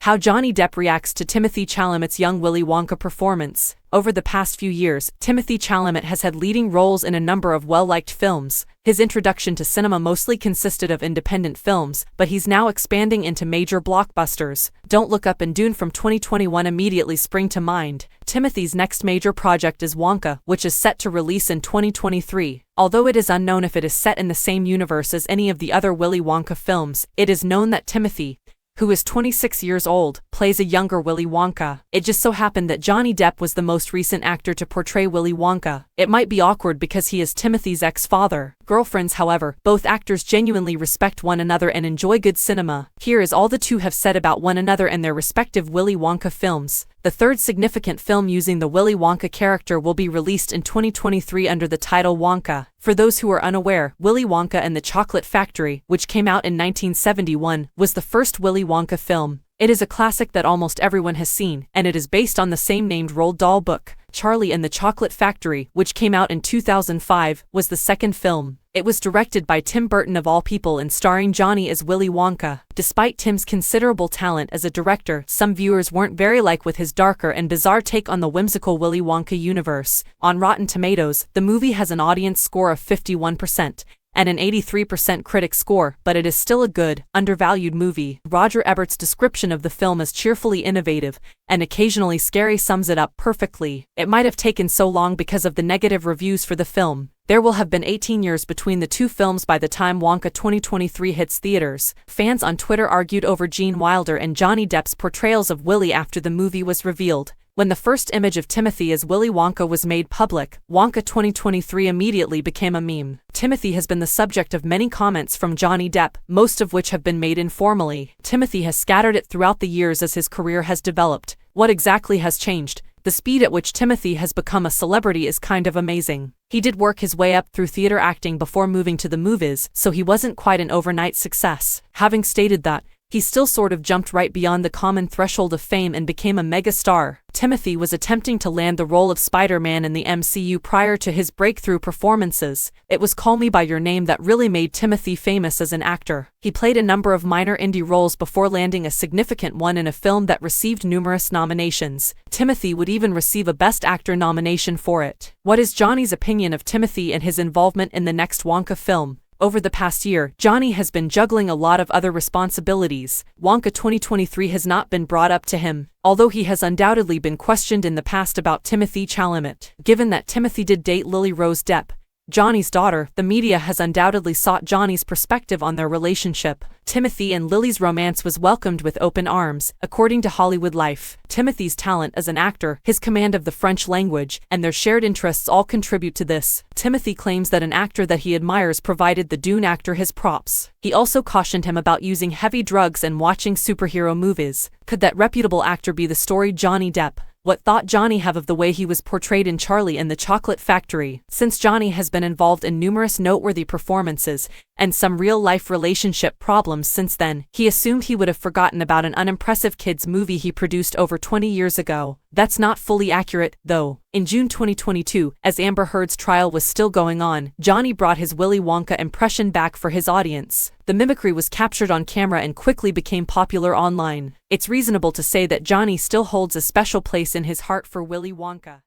How Johnny Depp reacts to Timothée Chalamet's young Willy Wonka performance. Over the past few years, Timothée Chalamet has had leading roles in a number of well-liked films. His introduction to cinema mostly consisted of independent films, but he's now expanding into major blockbusters. Don't Look Up and Dune from 2021 immediately spring to mind. Timothy's next major project is Wonka, which is set to release in 2023. Although it is unknown if it is set in the same universe as any of the other Willy Wonka films, it is known that Timothée, who is 26 years old, plays a younger Willy Wonka. It just so happened that Johnny Depp was the most recent actor to portray Willy Wonka. It might be awkward because he is Timothy's ex-father. Girlfriends, however, both actors genuinely respect one another and enjoy good cinema. Here is all the two have said about one another and their respective Willy Wonka films. The third significant film using the Willy Wonka character will be released in 2023 under the title Wonka. For those who are unaware, Willy Wonka and the Chocolate Factory, which came out in 1971, was the first Willy Wonka film. It is a classic that almost everyone has seen, and it is based on the same-named Roald Dahl book. Charlie and the Chocolate Factory, which came out in 2005, was the second film. It was directed by Tim Burton of all people and starring Johnny as Willy Wonka. Despite Tim's considerable talent as a director, some viewers weren't very with his darker and bizarre take on the whimsical Willy Wonka universe. On Rotten Tomatoes, the movie has an audience score of 51%. And an 83% critic score, but it is still a good, undervalued movie. Roger Ebert's description of the film as cheerfully innovative and occasionally scary sums it up perfectly. It might have taken so long because of the negative reviews for the film. There will have been 18 years between the two films by the time Wonka 2023 hits theaters. Fans on Twitter argued over Gene Wilder and Johnny Depp's portrayals of Willy after the movie was revealed. When the first image of Timothy as Willy Wonka was made public, Wonka 2023 immediately became a meme. Timothy has been the subject of many comments from Johnny Depp, most of which have been made informally. Timothy has scattered it throughout the years as his career has developed. What exactly has changed? The speed at which Timothy has become a celebrity is kind of amazing. He did work his way up through theater acting before moving to the movies, so he wasn't quite an overnight success. Having stated that, he still sort of jumped right beyond the common threshold of fame and became a mega-star. Timothy was attempting to land the role of Spider-Man in the MCU prior to his breakthrough performances. It was Call Me By Your Name that really made Timothy famous as an actor. He played a number of minor indie roles before landing a significant one in a film that received numerous nominations. Timothy would even receive a Best Actor nomination for it. What is Johnny's opinion of Timothy and his involvement in the next Wonka film? Over the past year, Johnny has been juggling a lot of other responsibilities. Wonka 2023 has not been brought up to him, although he has undoubtedly been questioned in the past about Timothée Chalamet. Given that Timothy did date Lily Rose Depp, Johnny's daughter, the media has undoubtedly sought Johnny's perspective on their relationship. Timothy and Lily's romance was welcomed with open arms, according to Hollywood Life. Timothy's talent as an actor, his command of the French language, and their shared interests all contribute to this. Timothy claims that an actor that he admires provided the Dune actor his props. He also cautioned him about using heavy drugs and watching superhero movies. Could that reputable actor be the storied Johnny Depp? What thought Johnny have of the way he was portrayed in Charlie and the Chocolate Factory? Since Johnny has been involved in numerous noteworthy performances and some real-life relationship problems since then, he assumed he would have forgotten about an unimpressive kids movie he produced over 20 years ago. That's not fully accurate, though. In June 2022, as Amber Heard's trial was still going on, Johnny brought his Willy Wonka impression back for his audience. The mimicry was captured on camera and quickly became popular online. It's reasonable to say that Johnny still holds a special place in his heart for Willy Wonka.